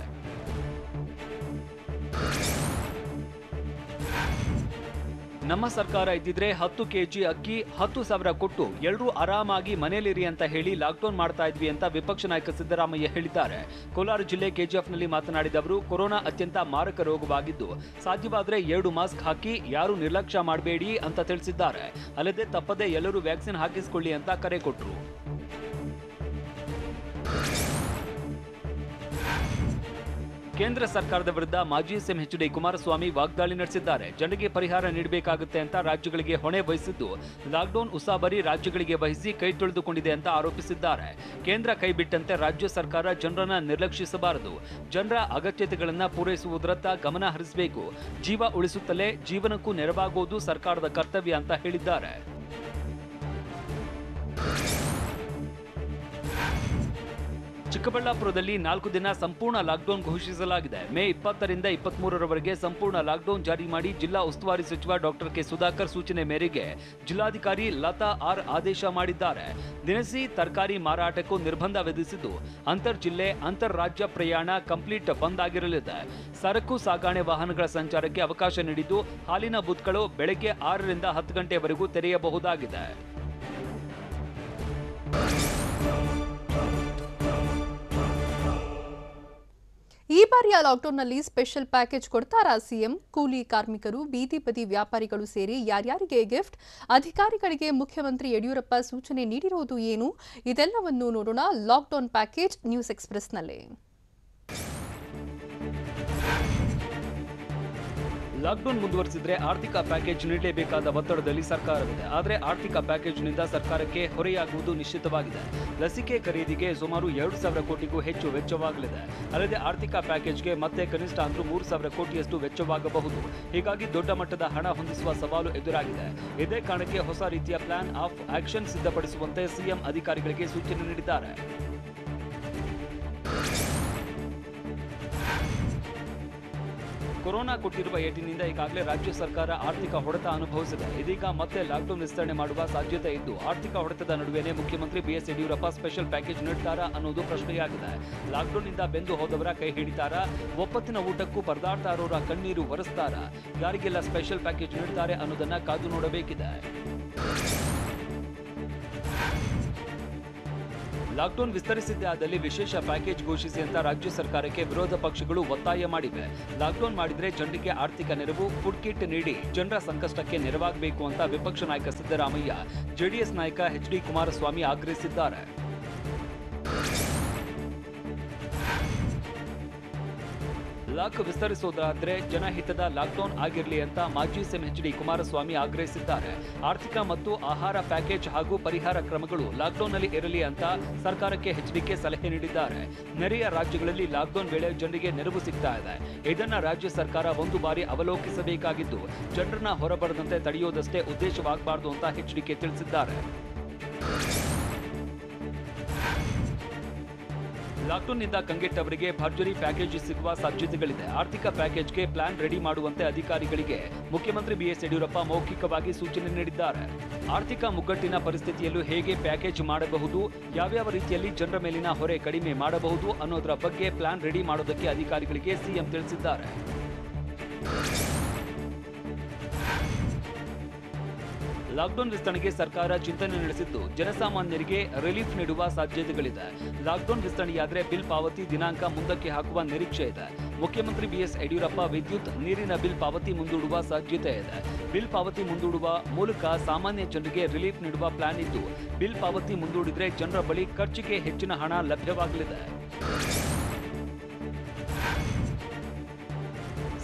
ನಮ್ಮ ಸರ್ಕಾರ ಇದ್ದಿದ್ರೆ 10 ಕೆಜಿ ಅಕ್ಕಿ 10,000 ಕೊಟ್ಟು ಎಲ್ಲರೂ ಆರಾಮಾಗಿ ಮನೆಯಲ್ಲಿರಿ ಅಂತ ಹೇಳಿ ಲಾಕ್ಡೌನ್ ಮಾಡ್ತಾ ಇದ್ವಿ ಅಂತ ವಿಪಕ್ಷ ನಾಯಕ ಸಿದ್ದರಾಮಯ್ಯ ಹೇಳಿದ್ದಾರೆ. ಕೋಲಾರ ಜಿಲ್ಲೆ ಕೆಜಿಎಫ್ನಲ್ಲಿ ಮಾತನಾಡಿದ ಅವರು, ಕೊರೋನಾ ಅತ್ಯಂತ ಮಾರಕ ರೋಗವಾಗಿದ್ದು ಸಾಧ್ಯವಾದರೆ 2 ಮಾಸ್ಕ್ ಹಾಕಿ, ಯಾರು ನಿರ್ಲಕ್ಷ್ಯ ಮಾಡಬೇಡಿ ಅಂತ ತಿಳಿಸಿದ್ದಾರೆ. ಅಲ್ಲದೆ ತಪ್ಪದೆ ಎಲ್ಲರೂ ವ್ಯಾಕ್ಸಿನ್ ಹಾಕಿಸಿಕೊಳ್ಳಿ ಅಂತ ಕರೆ ಕೊಟ್ಟರು. ಕೇಂದ್ರ ಸರ್ಕಾರದ ವಿರುದ್ಧ ಮಾಜಿ ಸಿಎಂ ಎಚ್ ಡಿ ಕುಮಾರಸ್ವಾಮಿ ವಾಗ್ದಾಳಿ ನಡೆಸಿದ್ದಾರೆ. ಜನರಿಗೆ ಪರಿಹಾರ ನೀಡಬೇಕಾಗುತ್ತೆ ಅಂತ ರಾಜ್ಯಗಳಿಗೆ ಹೊಣೆ ವಹಿಸಿದ್ದು, ಲಾಕ್ಡೌನ್ ಉಸಾಬರಿ ರಾಜ್ಯಗಳಿಗೆ ವಹಿಸಿ ಕೈ ತೊಳೆದುಕೊಂಡಿದೆ ಅಂತ ಆರೋಪಿಸಿದ್ದಾರೆ. ಕೇಂದ್ರ ಕೈ ಬಿಟ್ಟಂತೆ ರಾಜ್ಯ ಸರ್ಕಾರ ಜನರನ್ನ ನಿರ್ಲಕ್ಷಿಸಬಾರದು. ಜನರ ಅಗತ್ಯತೆಗಳನ್ನ ಪೂರೈಸುವುದರತ್ತ ಗಮನ ಹರಿಸಬೇಕು. ಜೀವ ಉಳಿಸುತ್ತಲೇ ಜೀವನಕ್ಕೂ ನೆರವಾಗುವುದು ಸರ್ಕಾರದ ಕರ್ತವ್ಯ ಅಂತ ಹೇಳಿದ್ದಾರೆ. ಚಿಕ್ಕಬಳ್ಳಾಪುರದಲ್ಲಿ 4 ದಿನ ಸಂಪೂರ್ಣ ಲಾಕ್ಡೌನ್ ಘೋಷಿಸಲಾಗಿದೆ. ಮೇ 20ರಿಂದ 23ರವರೆಗೆ ಸಂಪೂರ್ಣ ಲಾಕ್ಡೌನ್ ಜಾರಿ ಮಾಡಿ ಜಿಲ್ಲಾ ಉಸ್ತುವಾರಿ ಸಚಿವ ಡಾಕ್ಟರ್ ಕೆ ಸುಧಾಕರ್ ಸೂಚನೆ ಮೇರೆಗೆ ಜಿಲ್ಲಾಧಿಕಾರಿ ಲತಾ ಆರ್ ಆದೇಶ ಮಾಡಿದ್ದಾರೆ. ದಿನಸಿ ತರಕಾರಿ ಮಾರಾಟಕ್ಕೂ ನಿರ್ಬಂಧ ವಿಧಿಸಿದ್ದು, ಅಂತರ್ ಜಿಲ್ಲೆ ಅಂತರ್ ರಾಜ್ಯ ಪ್ರಯಾಣ ಕಂಪ್ಲೀಟ್ ಬಂದ್ ಆಗಿರಲಿದೆ. ಸರಕು ಸಾಗಣೆ ವಾಹನಗಳ ಸಂಚಾರಕ್ಕೆ ಅವಕಾಶ ನೀಡಿದ್ದು, ಹಾಲಿನ ಬೂತ್ಗಳು ಬೆಳಗ್ಗೆ 6ರಿಂದ 10 ಗಂಟೆವರೆಗೂ ತೆರೆಯಬಹುದಾಗಿದೆ. ಈ ಬಾರಿಯ ಲಾಕ್ಡೌನ್ನಲ್ಲಿ ಸ್ಪೆಷಲ್ ಪ್ಯಾಕೇಜ್ ಕೊಡ್ತಾರಾ ಸಿಎಂ? ಕೂಲಿ ಕಾರ್ಮಿಕರು, ಬೀದಿ ಬದಿ ವ್ಯಾಪಾರಿಗಳು ಸೇರಿ ಯಾರ್ಯಾರಿಗೆ ಗಿಫ್ಟ್? ಅಧಿಕಾರಿಗಳಿಗೆ ಮುಖ್ಯಮಂತ್ರಿ ಯಡಿಯೂರಪ್ಪ ಸೂಚನೆ ನೀಡಿರುವುದು ಏನು? ಇದೆಲ್ಲವನ್ನು ನೋಡೋಣ ಲಾಕ್ಡೌನ್ ಪ್ಯಾಕೇಜ್ ನ್ಯೂಸ್ ಎಕ್ಸ್‌ಪ್ರೆಸ್‌ನಲ್ಲಿ. ಲಾಕ್ಡೌನ್ ಮುಂದುವರಿಸಿದ್ರೆ ಆರ್ಥಿಕ ಪ್ಯಾಕೇಜ್ ನೀಡಲೇಬೇಕಾದ ಒತ್ತಡದಲ್ಲಿ ಸರ್ಕಾರವಿದೆ. ಆದರೆ ಆರ್ಥಿಕ ಪ್ಯಾಕೇಜ್ನಿಂದ ಸರ್ಕಾರಕ್ಕೆ ಹೊರೆಯಾಗುವುದು ನಿಶ್ಚಿತವಾಗಿದೆ. ಲಸಿಕೆ ಖರೀದಿಗೆ ಸುಮಾರು 2,000 ಕೋಟಿಗೂ ಹೆಚ್ಚು ವೆಚ್ಚವಾಗಲಿದೆ. ಅಲ್ಲದೆ ಆರ್ಥಿಕ ಪ್ಯಾಕೇಜ್ಗೆ ಮತ್ತೆ ಕನಿಷ್ಠ ಅಂದ್ರೂ 3,000 ಕೋಟಿಯಷ್ಟು ವೆಚ್ಚವಾಗಬಹುದು. ಹೀಗಾಗಿ ದೊಡ್ಡ ಮಟ್ಟದ ಹಣ ಹೊಂದಿಸುವ ಸವಾಲು ಎದುರಾಗಿದೆ. ಇದೇ ಕಾರಣಕ್ಕೆ ಹೊಸ ರೀತಿಯ ಪ್ಲಾನ್ ಆಫ್ ಆಕ್ಷನ್ ಸಿದ್ಧಪಡಿಸುವಂತೆ ಸಿಎಂ ಅಧಿಕಾರಿಗಳಿಗೆ ಸೂಚನೆ ನೀಡಿದ್ದಾರೆ. ಕೊರೋನಾ ಕೊಟ್ಟಿರುವ ಏಟಿನಿಂದ ಈಗಾಗಲೇ ರಾಜ್ಯ ಸರ್ಕಾರ ಆರ್ಥಿಕ ಹೊಡೆತ ಅನುಭವಿಸಿದೆ. ಇದೀಗ ಮತ್ತೆ ಲಾಕ್ಡೌನ್ ವಿಸ್ತರಣೆ ಮಾಡುವ ಸಾಧ್ಯತೆ ಇದ್ದು, ಆರ್ಥಿಕ ಹೊಡೆತದ ನಡುವೆನೇ ಮುಖ್ಯಮಂತ್ರಿ ಬಿಎಸ್ ಯಡಿಯೂರಪ್ಪ ಸ್ಪೆಷಲ್ ಪ್ಯಾಕೇಜ್ ನೀಡ್ತಾರಾ ಅನ್ನೋದು ಪ್ರಶ್ನೆಯಾಗಿದೆ. ಲಾಕ್ಡೌನ್ನಿಂದ ಬೆಂದು ಹೋದವರ ಕೈ ಹಿಡಿತಾರಾ? ಒಪ್ಪತ್ತಿನ ಊಟಕ್ಕೂ ಪರದಾಡ್ತಾ ಇರೋರ ಕಣ್ಣೀರು ಒರೆಸ್ತಾರಾ? ಯಾರಿಗೆಲ್ಲ ಸ್ಪೆಷಲ್ ಪ್ಯಾಕೇಜ್ ನೀಡ್ತಾರೆ ಅನ್ನೋದನ್ನ ಕಾದು ನೋಡಬೇಕಿದೆ. ಲಾಕ್ಡೌನ್ ವಿಸ್ತರಿಸಿದ್ದೇ ಆದಲ್ಲಿ ವಿಶೇಷ ಪ್ಯಾಕೇಜ್ ಘೋಷಿಸಿ ಅಂತ ರಾಜ್ಯ ಸರ್ಕಾರಕ್ಕೆ ವಿರೋಧ ಪಕ್ಷಗಳು ಒತ್ತಾಯ ಮಾಡಿವೆ. ಲಾಕ್ಡೌನ್ ಮಾಡಿದ್ರೆ ಜನರಿಗೆ ಆರ್ಥಿಕ ನೆರವು, ಫುಡ್ ಕಿಟ್ ನೀಡಿ ಜನರ ಸಂಕಷ್ಟಕ್ಕೆ ನೆರವಾಗಬೇಕು ಅಂತ ವಿಪಕ್ಷ ನಾಯಕ ಸಿದ್ದರಾಮಯ್ಯ, ಜೆಡಿಎಸ್ ನಾಯಕ ಎಚ್ ಡಿ ಕುಮಾರಸ್ವಾಮಿ ಆಗ್ರಹಿಸಿದ್ದಾರೆ. ಲಾಕ್ ವಿಸ್ತರಿಸೋದಾದ್ರೆ ಜನಹಿತದ ಲಾಕ್ಡೌನ್ ಆಗಿರಲಿ ಅಂತ ಮಾಜಿ ಸಿಎಂ ಎಚ್.ಡಿ. ಕುಮಾರಸ್ವಾಮಿ ಆಗ್ರಹಿಸಿದ್ದಾರೆ. ಆರ್ಥಿಕ ಮತ್ತು ಆಹಾರ ಪ್ಯಾಕೇಜ್ ಹಾಗೂ ಪರಿಹಾರ ಕ್ರಮಗಳು ಲಾಕ್ಡೌನ್ನಲ್ಲಿ ಇರಲಿ ಅಂತ ಸರ್ಕಾರಕ್ಕೆ ಎಚ್ಡಿಕೆ ಸಲಹೆ ನೀಡಿದ್ದಾರೆ. ನೆರೆಯ ರಾಜ್ಯಗಳಲ್ಲಿ ಲಾಕ್ಡೌನ್ ವೇಳೆ ಜನರಿಗೆ ನೆರವು ಸಿಗ್ತಾ ಇದೆ. ಇದನ್ನ ರಾಜ್ಯ ಸರ್ಕಾರ ಒಂದು ಬಾರಿ ಅವಲೋಕಿಸಬೇಕಾಗಿದ್ದು ಜನರನ್ನ ಹೊರಬರದಂತೆ ತಡೆಯೋದಷ್ಟೇ ಉದ್ದೇಶವಾಗಬಾರದು ಅಂತ ಎಚ್ಡಿಕೆ ತಿಳಿಸಿದ್ದಾರೆ. ಲಾಕ್ಡೌನ್ನಿಂದ ಕಂಗೆಟ್ಟವರಿಗೆ ಭರ್ಜರಿ ಪ್ಯಾಕೇಜ್ ಸಿಗುವ ಸಾಧ್ಯತೆಗಳಿದೆ. ಆರ್ಥಿಕ ಪ್ಯಾಕೇಜ್ಗೆ ಪ್ಲಾನ್ ರೆಡಿ ಮಾಡುವಂತೆ ಅಧಿಕಾರಿಗಳಿಗೆ ಮುಖ್ಯಮಂತ್ರಿ ಬಿಎಸ್ ಯಡಿಯೂರಪ್ಪ ಮೌಖಿಕವಾಗಿ ಸೂಚನೆ ನೀಡಿದ್ದಾರೆ. ಆರ್ಥಿಕ ಮುಗ್ಗಟ್ಟಿನ ಪರಿಸ್ಥಿತಿಯಲ್ಲೂ ಹೇಗೆ ಪ್ಯಾಕೇಜ್ ಮಾಡಬಹುದು, ಯಾವ್ಯಾವ ರೀತಿಯಲ್ಲಿ ಜನರ ಮೇಲಿನ ಹೊರೆ ಕಡಿಮೆ ಮಾಡಬಹುದು ಅನ್ನೋದರ ಬಗ್ಗೆ ಪ್ಲಾನ್ ರೆಡಿ ಮಾಡೋದಕ್ಕೆ ಅಧಿಕಾರಿಗಳಿಗೆ ಸಿಎಂ ತಿಳಿಸಿದ್ದಾರೆ. ಲಾಕ್ಡೌನ್ ವಿಸ್ತರಣೆಗೆ ಸರ್ಕಾರ ಚಿಂತನೆ ನಡೆಸಿದ್ದು ಜನಸಾಮಾನ್ಯರಿಗೆ ರಿಲೀಫ್ ನೀಡುವ ಸಾಧ್ಯತೆಗಳಿದೆ. ಲಾಕ್ಡೌನ್ ವಿಸ್ತರಣೆಯಾದರೆ ಬಿಲ್ ಪಾವತಿ ದಿನಾಂಕ ಮುಂದಕ್ಕೆ ಹಾಕುವ ನಿರೀಕ್ಷೆ ಇದೆ. ಮುಖ್ಯಮಂತ್ರಿ ಬಿಎಸ್ ಯಡಿಯೂರಪ್ಪ ವಿದ್ಯುತ್, ನೀರಿನ ಬಿಲ್ ಪಾವತಿ ಮುಂದೂಡುವ ಸಾಧ್ಯತೆ ಇದೆ. ಬಿಲ್ ಪಾವತಿ ಮುಂದೂಡುವ ಮೂಲಕ ಸಾಮಾನ್ಯ ಜನರಿಗೆ ರಿಲೀಫ್ ನೀಡುವ ಪ್ಲಾನ್ ಇದ್ದು, ಬಿಲ್ ಪಾವತಿ ಮುಂದೂಡಿದ್ರೆ ಜನರ ಬಳಿ ಖರ್ಚಿಗೆ ಹೆಚ್ಚಿನ ಹಣ ಲಭ್ಯವಾಗಲಿದೆ.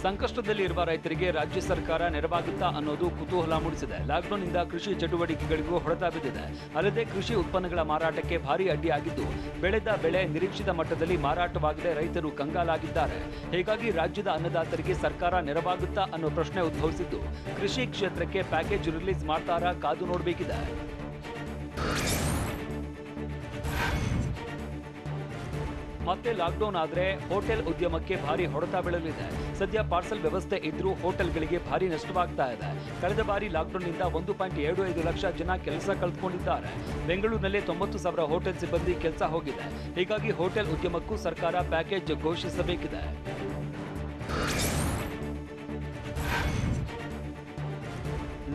ಸಂಕಷ್ಟದಲ್ಲಿರುವ ರೈತರಿಗೆ ರಾಜ್ಯ ಸರ್ಕಾರ ನೆರವಾಗುತ್ತಾ ಅನ್ನೋದು ಕುತೂಹಲ ಮೂಡಿಸಿದೆ. ಲಾಕ್ಡೌನ್ನಿಂದ ಕೃಷಿ ಚಟುವಟಿಕೆಗಳಿಗೂ ಹೊಡೆತ ಬಿದ್ದಿದೆ. ಅಲ್ಲದೆ ಕೃಷಿ ಉತ್ಪನ್ನಗಳ ಮಾರಾಟಕ್ಕೆ ಭಾರಿ ಅಡ್ಡಿಯಾಗಿದ್ದು, ಬೆಳೆದ ಬೆಳೆ ನಿರೀಕ್ಷಿತ ಮಟ್ಟದಲ್ಲಿ ಮಾರಾಟವಾಗದೆ ರೈತರು ಕಂಗಾಲಾಗಿದ್ದಾರೆ. ಹೀಗಾಗಿ ರಾಜ್ಯದ ಅನ್ನದಾತರಿಗೆ ಸರ್ಕಾರ ನೆರವಾಗುತ್ತಾ ಅನ್ನೋ ಪ್ರಶ್ನೆ ಉದ್ಭವಿಸಿದ್ದು, ಕೃಷಿ ಕ್ಷೇತ್ರಕ್ಕೆ ಪ್ಯಾಕೇಜ್ ರಿಲೀಸ್ ಮಾಡ್ತಾರಾ ಕಾದು ನೋಡಬೇಕಿದೆ. ಮತ್ತೆ ಲಾಕ್ಡೌನ್ ಆದ್ರೆ ಹೋಟೆಲ್ ಉದ್ಯಮಕ್ಕೆ ಭಾರಿ ಹೊಡೆತ ಬೀಳಲಿದೆ. ಸದ್ಯ ಪಾರ್ಸಲ್ ವ್ಯವಸ್ಥೆ ಇದ್ರೂ ಹೋಟೆಲ್ಗಳಿಗೆ ಭಾರಿ ನಷ್ಟವಾಗ್ತಾ ಇದೆ. ಕಳೆದ ಬಾರಿ ಲಾಕ್ಡೌನ್ನಿಂದ 1.75 ಲಕ್ಷ ಜನ ಕೆಲಸ ಕಳೆದುಕೊಂಡಿದ್ದಾರೆ. ಬೆಂಗಳೂರಿನಲ್ಲಿ 90,000 ಹೋಟೆಲ್ ಸಿಬ್ಬಂದಿ ಕೆಲಸ ಹೋಗಿದೆ. ಹೀಗಾಗಿ ಹೋಟೆಲ್ ಉದ್ಯಮಕ್ಕೂ ಸರ್ಕಾರ ಪ್ಯಾಕೇಜ್ ಘೋಷಿಸಬೇಕಿದೆ.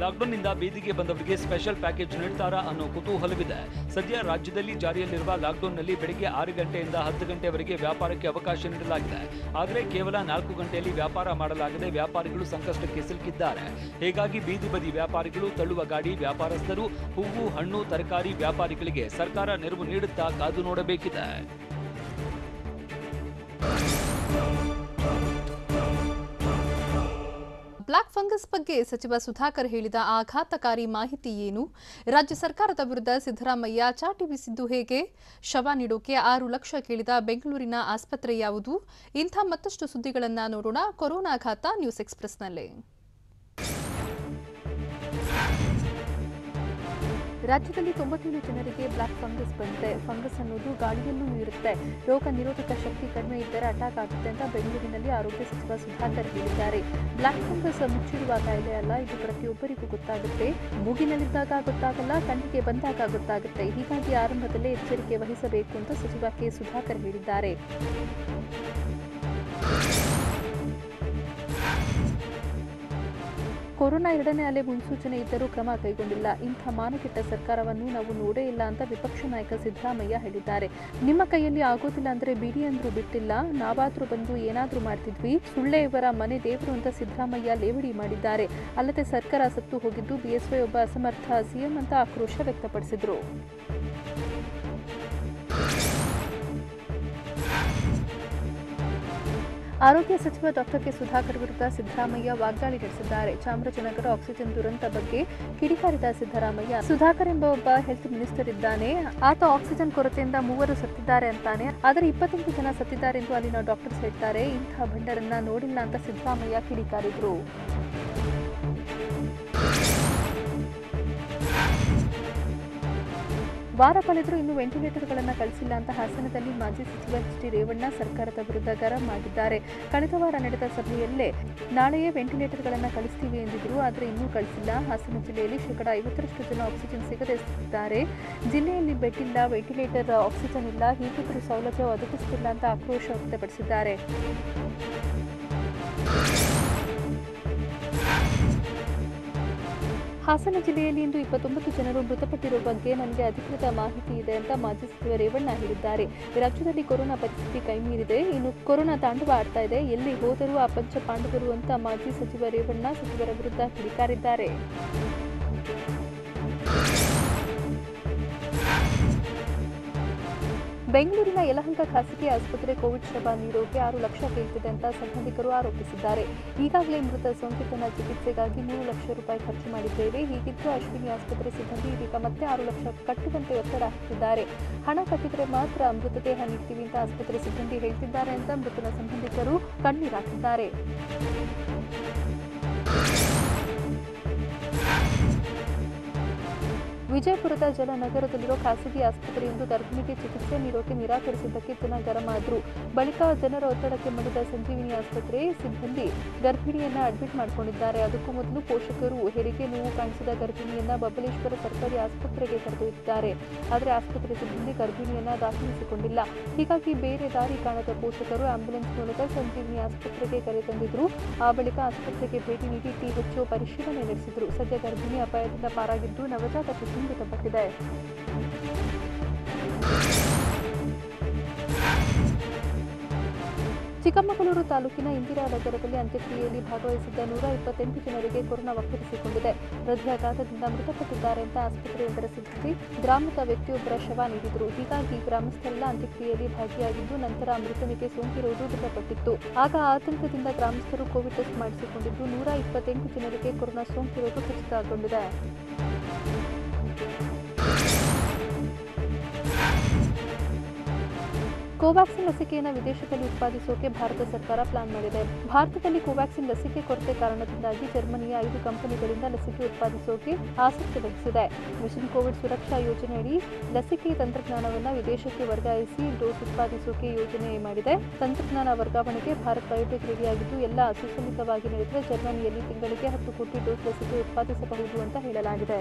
ಲಾಕ್ಡೌನ್ನಿಂದ ಬೀದಿಗೆ ಬಂದವರಿಗೆ ಸ್ಪೆಷಲ್ ಪ್ಯಾಕೇಜ್ ನೀಡ್ತಾರಾ ಅನ್ನೋ ಕುತೂಹಲವಿದೆ. ಸದ್ಯ ರಾಜ್ಯದಲ್ಲಿ ಜಾರಿಯಲ್ಲಿರುವ ಲಾಕ್ಡೌನ್ನಲ್ಲಿ ಬೆಳಗ್ಗೆ 6 ಗಂಟೆಯಿಂದ 10 ಗಂಟೆವರೆಗೆ ವ್ಯಾಪಾರಕ್ಕೆ ಅವಕಾಶ ನೀಡಲಾಗಿದೆ. ಆದರೆ ಕೇವಲ 4 ಗಂಟೆಯಲ್ಲಿ ವ್ಯಾಪಾರ ಮಾಡಲಾಗದೆ ವ್ಯಾಪಾರಿಗಳು ಸಂಕಷ್ಟಕ್ಕೆ ಸಿಲುಕಿದ್ದಾರೆ. ಹೀಗಾಗಿ ಬೀದಿ ಬದಿ ವ್ಯಾಪಾರಿಗಳು, ತಳ್ಳುವ ಗಾಡಿ ವ್ಯಾಪಾರಸ್ಥರು, ಹೂವು, ಹಣ್ಣು, ತರಕಾರಿ ವ್ಯಾಪಾರಿಗಳಿಗೆ ಸರ್ಕಾರ ನೆರವು ನೀಡುತ್ತಾ ಕಾದು ನೋಡಬೇಕಿದೆ. ಬ್ಲಾಕ್ ಫಂಗಸ್ ಬಗ್ಗೆ ಸಚಿವ ಸುಧಾಕರ್ ಹೇಳಿದ ಆಘಾತಕಾರಿ ಮಾಹಿತಿ ಏನು? ರಾಜ್ಯ ಸರ್ಕಾರದ ವಿರುದ್ಧ ಸಿದ್ದರಾಮಯ್ಯ ಚಾಟಿ ಬೀಸಿದ್ದು ಹೇಗೆ? ಶವ ನೀಡೋಕೆ 6 ಲಕ್ಷ ಕೇಳಿದ ಬೆಂಗಳೂರಿನ ಆಸ್ಪತ್ರೆ ಯಾವುದು? ಇಂಥ ಮತ್ತಷ್ಟು ಸುದ್ದಿಗಳನ್ನು ನೋಡೋಣ ಕೊರೋನಾ ಘಾತ ನ್ಯೂಸ್ ಎಕ್ಸ್‌ಪ್ರೆಸ್‌ನಲ್ಲಿ. ರಾಜ್ಯದಲ್ಲಿ 97 ಜನರಿಗೆ ಬ್ಲಾಕ್ ಫಂಗಸ್ ಬಂದಿದೆ. ಫಂಗಸ್ ಅನ್ನೋದು ಗಾಳಿಯಲ್ಲೂ ಇರುತ್ತೆ. ರೋಗ ನಿರೋಧಕ ಶಕ್ತಿ ಕಡಿಮೆ ಇದ್ದರೆ ಅಟ್ಯಾಕ್ ಆಗುತ್ತೆ ಅಂತ ಬೆಂಗಳೂರಿನಲ್ಲಿ ಆರೋಗ್ಯ ಸಚಿವ ಸುಧಾಕರ್ ಹೇಳಿದ್ದಾರೆ. ಬ್ಲಾಕ್ ಫಂಗಸ್ ಮುಚ್ಚಿಡುವ ಕಾಯಿಲೆ ಅಲ್ಲ, ಇದು ಪ್ರತಿಯೊಬ್ಬರಿಗೂ ಗೊತ್ತಾಗುತ್ತೆ. ಮೂಗಿನಲ್ಲಿದ್ದಾಗ ಗೊತ್ತಾಗಲ್ಲ, ಕಣ್ಣಿಗೆ ಬಂದಾಗ ಗೊತ್ತಾಗುತ್ತೆ. ಹೀಗಾಗಿ ಆರಂಭದಲ್ಲೇ ಎಚ್ಚರಿಕೆ ವಹಿಸಬೇಕು ಅಂತ ಸಚಿವ ಕೆ ಸುಧಾಕರ್ ಹೇಳಿದ್ದಾರೆ. ಕೊರೋನಾ 2ನೇ ಅಲೆ ಮುನ್ಸೂಚನೆ ಇದ್ದರೂ ಕ್ರಮ ಕೈಗೊಂಡಿಲ್ಲ. ಇಂಥ ಮಾನಕೆಟ್ಟ ಸರ್ಕಾರವನ್ನು ನಾವು ನೋಡೇ ಇಲ್ಲ ಅಂತ ವಿಪಕ್ಷ ನಾಯಕ ಸಿದ್ದರಾಮಯ್ಯ ಹೇಳಿದ್ದಾರೆ. ನಿಮ್ಮ ಕೈಯಲ್ಲಿ ಆಗೋದಿಲ್ಲ ಅಂದ್ರೆ ಬಿಡಿ ಅಂದ್ರೂ ಬಿಟ್ಟಿಲ್ಲ, ನಾವಾದ್ರೂ ಬಂದು ಏನಾದ್ರೂ ಮಾಡ್ತಿದ್ವಿ. ಸುಳ್ಳೆ ಇವರ ಮನೆ ದೇವರು ಅಂತ ಸಿದ್ದರಾಮಯ್ಯ ಲೇವಡಿ ಮಾಡಿದ್ದಾರೆ. ಅಲ್ಲದೆ ಸರ್ಕಾರ ಸತ್ತು ಹೋಗಿದ್ದು ಬಿಎಸ್ವೈ ಒಬ್ಬ ಅಸಮರ್ಥ ಸಿಎಂ ಅಂತ ಆಕ್ರೋಶ ವ್ಯಕ್ತಪಡಿಸಿದ್ರು. ಆರೋಗ್ಯ ಸಚಿವ ಡಾಕ್ಟರ್ ಕೆ ಸುಧಾಕರ್ ವಿರುದ್ಧ ಸಿದ್ದರಾಮಯ್ಯ ವಾಗ್ದಾಳಿ ನಡೆಸಿದ್ದಾರೆ. ಚಾಮರಾಜನಗರ ಆಕ್ಸಿಜನ್ ದುರಂತ ಬಗ್ಗೆ ಕಿಡಿಕಾರಿದ ಸಿದ್ದರಾಮಯ್ಯ, ಸುಧಾಕರ್ ಎಂಬ ಒಬ್ಬ ಹೆಲ್ತ್ ಮಿನಿಸ್ಟರ್ ಇದ್ದಾನೆ, ಆತ ಆಕ್ಸಿಜನ್ ಕೊರತೆಯಿಂದ 3 ಸತ್ತಿದ್ದಾರೆ ಅಂತಾನೆ, ಆದರೆ 28 ಜನ ಸತ್ತಿದ್ದಾರೆ ಎಂದು ಅಲ್ಲಿನ ಡಾಕ್ಟರ್ಸ್ ಹೇಳ್ತಾರೆ. ಇಂತಹ ಭಂಡರನ್ನ ನೋಡಿಲ್ಲ ಅಂತ ಸಿದ್ದರಾಮಯ್ಯ ಕಿಡಿಕಾರಿದ್ರು. ವಾರ ಕಳೆದರೂ ಇನ್ನೂ ವೆಂಟಿಲೇಟರ್ಗಳನ್ನು ಕಳಿಸಿಲ್ಲ ಅಂತ ಹಾಸನದಲ್ಲಿ ಮಾಜಿ ಸಚಿವ ಎಚ್.ಡಿ. ರೇವಣ್ಣ ಸರ್ಕಾರದ ವಿರುದ್ಧ ಗರಂ ಆಗಿದ್ದಾರೆ. ಕಳೆದ ವಾರ ನಡೆದ ಸಭೆಯಲ್ಲೇ ನಾಳೆಯೇ ವೆಂಟಿಲೇಟರ್ಗಳನ್ನು ಕಳಿಸ್ತೀವಿ ಎಂದಿದ್ರು, ಆದರೆ ಇನ್ನೂ ಕಳಿಸಿಲ್ಲ. ಹಾಸನ ಜಿಲ್ಲೆಯಲ್ಲಿ 50% ಜನ ಆಕ್ಸಿಜನ್ ಸಿಗದೆ ಇದ್ದಾರೆ. ಜಿಲ್ಲೆಯಲ್ಲಿ ಬೆಡ್ ಇಲ್ಲ, ವೆಂಟಿಲೇಟರ್, ಆಕ್ಸಿಜನ್ ಇಲ್ಲ, ಹೀಗಿದ್ರೂ ಸೌಲಭ್ಯ ಒದಗಿಸುತ್ತಿಲ್ಲ ಅಂತ ಆಕ್ರೋಶ ವ್ಯಕ್ತಪಡಿಸಿದ್ದಾರೆ. ಹಾಸನ ಜಿಲ್ಲೆಯಲ್ಲಿ ಇಂದು 29 ಜನರು ಮೃತಪಟ್ಟಿರುವ ಬಗ್ಗೆ ನನಗೆ ಅಧಿಕೃತ ಮಾಹಿತಿ ಇದೆ ಅಂತ ಮಾಜಿ ಸಚಿವ ರೇವಣ್ಣ ಹೇಳಿದ್ದಾರೆ. ರಾಜ್ಯದಲ್ಲಿ ಕೊರೋನಾ ಪರಿಸ್ಥಿತಿ ಕೈಮೀರಿದೆ, ಇನ್ನು ಕೊರೋನಾ ತಾಂಡವ ಆಡ್ತಾ ಇದೆ, ಎಲ್ಲಿ ಹೋದರೂ ಆ ಪಂಚ ಪಾಂಡವರು ಅಂತ ಮಾಜಿ ಸಚಿವ ರೇವಣ್ಣ ಸಚಿವರ ವಿರುದ್ಧ ಕಿಡಿಕಾರಿದ್ದಾರೆ. ಬೆಂಗಳೂರಿನ ಯಲಹಂಕ ಖಾಸಗಿ ಆಸ್ಪತ್ರೆ ಕೋವಿಡ್ ಶವ ನೀಡೋಕೆ 6 ಲಕ್ಷ ಕೇಳ್ತಿದೆ ಅಂತ ಸಂಬಂಧಿಕರು ಆರೋಪಿಸಿದ್ದಾರೆ. ಈಗಾಗಲೇ ಮೃತ ಸೋಂಕಿತನ ಚಿಕಿತ್ಸೆಗಾಗಿ 3 ಲಕ್ಷ ರೂಪಾಯಿ ಖರ್ಚು ಮಾಡಿದ್ದೇವೆ. ಹೀಗಿದ್ದು ಅಶ್ವಿನಿ ಆಸ್ಪತ್ರೆ ಸಿಬ್ಬಂದಿ ಇದೀಗ ಮತ್ತೆ 6 ಲಕ್ಷ ಕಟ್ಟುವಂತೆ ಒತ್ತಡ ಹಾಕಿದ್ದಾರೆ. ಹಣ ಕಟ್ಟಿದರೆ ಮಾತ್ರ ಮೃತದೇಹ ನೀಡ್ತೀವಿ ಅಂತ ಆಸ್ಪತ್ರೆ ಸಿಬ್ಬಂದಿ ಹೇಳ್ತಿದ್ದಾರೆ ಅಂತ ಮೃತನ ಸಂಬಂಧಿಕರು ಕಣ್ಣೀರಾಕಿದ್ದಾರೆ. ವಿಜಯಪುರದ ಜಲನಗರದಲ್ಲಿರೋ ಖಾಸಗಿ ಆಸ್ಪತ್ರೆಯೊಂದು ಗರ್ಭಿಣಿಗೆ ಚಿಕಿತ್ಸೆ ನೀಡೋಕೆ ನಿರಾಕರಿಸಿದ್ದಕ್ಕೆ ಜನ ಗರಂ ಆದರು. ಬಳಿಕ ಜನರ ಒತ್ತಡಕ್ಕೆ ಮಣಿದ ಸಂಜೀವಿನಿ ಆಸ್ಪತ್ರೆ ಸಿಬ್ಬಂದಿ ಗರ್ಭಿಣಿಯನ್ನ ಅಡ್ಮಿಟ್ ಮಾಡಿಕೊಂಡಿದ್ದಾರೆ. ಅದಕ್ಕೂ ಮೊದಲು ಪೋಷಕರು ಹೆರಿಗೆ ನೋವು ಕಾಣಿಸಿದ ಗರ್ಭಿಣಿಯನ್ನ ಬಬಲೇಶ್ವರ ಸರ್ಕಾರಿ ಆಸ್ಪತ್ರೆಗೆ ಕರೆದೊಯ್ದಿದ್ದಾರೆ. ಆದರೆ ಆಸ್ಪತ್ರೆ ಸಿಬ್ಬಂದಿ ಗರ್ಭಿಣಿಯನ್ನ ದಾಖಲಿಸಿಕೊಂಡಿಲ್ಲ. ಹೀಗಾಗಿ ಬೇರೆ ದಾರಿ ಕಾಣದ ಪೋಷಕರು ಆಂಬ್ಯುಲೆನ್ಸ್ ಮೂಲಕ ಸಂಜೀವಿನಿ ಆಸ್ಪತ್ರೆಗೆ ಕರೆತಂದಿದ್ರು. ಆ ಬಳಿಕ ಆಸ್ಪತ್ರೆಗೆ ಭೇಟಿ ನೀಡಿ ಟಿಎಚ್ಒ ಪರಿಶೀಲನೆ ನಡೆಸಿದರು. ಸದ್ಯ ಗರ್ಭಿಣಿ ಅಪಾಯದಿಂದ ಪಾರಾಗಿದ್ದು ನವಜಾತ ಶಿಶು ಮೃತಪಟ್ಟಿದೆ. ಚಿಕ್ಕಮಗಳೂರು ತಾಲೂಕಿನ ಇಂದಿರಾನಗರದಲ್ಲಿ ಅಂತ್ಯಕ್ರಿಯೆಯಲ್ಲಿ ಭಾಗವಹಿಸಿದ್ದ 128 ಜನರಿಗೆ ಕೊರೋನಾ ವಕ್ಕರಿಸಿಕೊಂಡಿದೆ. ಹೃದಯಾಘಾತದಿಂದ ಮೃತಪಟ್ಟಿದ್ದಾರೆ ಅಂತ ಆಸ್ಪತ್ರೆಯೊಂದರ ಸಿಬ್ಬಂದಿ ಗ್ರಾಮದ ವ್ಯಕ್ತಿಯೊಬ್ಬರ ಶವ ನೀಡಿದರು. ಹೀಗಾಗಿ ಗ್ರಾಮಸ್ಥರೆಲ್ಲ ಅಂತ್ಯಕ್ರಿಯೆಯಲ್ಲಿ ಭಾಗಿಯಾಗಿದ್ದು ನಂತರ ಮೃತನಿಗೆ ಸೋಂಕಿರುವುದು ದೃಢಪಟ್ಟಿತ್ತು. ಆಗ ಆತಂಕದಿಂದ ಗ್ರಾಮಸ್ಥರು ಕೋವಿಡ್ ಟೆಸ್ಟ್ ಮಾಡಿಸಿಕೊಂಡಿದ್ದು 128 ಜನರಿಗೆ ಕೊರೋನಾ ಸೋಂಕಿರುವುದು ಖಚಿತಗೊಂಡಿದೆ. ಕೋವ್ಯಾಕ್ಸಿನ್ ಲಸಿಕೆಯನ್ನು ವಿದೇಶದಲ್ಲಿ ಉತ್ಪಾದಿಸೋಕೆ ಭಾರತ ಸರ್ಕಾರ ಪ್ಲಾನ್ ಮಾಡಿದೆ. ಭಾರತದಲ್ಲಿ ಕೋವ್ಯಾಕ್ಸಿನ್ ಲಸಿಕೆ ಕೊರತೆ ಕಾರಣದಿಂದಾಗಿ ಜರ್ಮನಿಯ 5 ಕಂಪನಿಗಳಿಂದ ಲಸಿಕೆ ಉತ್ಪಾದಿಸೋಕೆ ಆಸಕ್ತಿ ವಹಿಸಿದೆ. ಮಿಷನ್ ಕೋವಿಡ್ ಸುರಕ್ಷಾ ಯೋಜನೆಯಡಿ ಲಸಿಕೆ ತಂತ್ರಜ್ಞಾನವನ್ನು ವಿದೇಶಕ್ಕೆ ವರ್ಗಾಯಿಸಿ ಡೋಸ್ ಉತ್ಪಾದಿಸೋಕೆ ಯೋಜನೆ ಮಾಡಿದೆ. ತಂತ್ರಜ್ಞಾನ ವರ್ಗಾವಣೆಗೆ ಭಾರತ್ ಬಯೋಟೆಕ್ ರೆಡಿಯಾಗಿದ್ದು ಎಲ್ಲ ಸುಸಂಹಿತವಾಗಿ ನಡೆದರೆ ಜರ್ಮನಿಯಲ್ಲಿ ತಿಂಗಳಿಗೆ 10 ಕೋಟಿ ಡೋಸ್ ಲಸಿಕೆ ಉತ್ಪಾದಿಸಬಹುದು ಅಂತ ಹೇಳಲಾಗಿದೆ.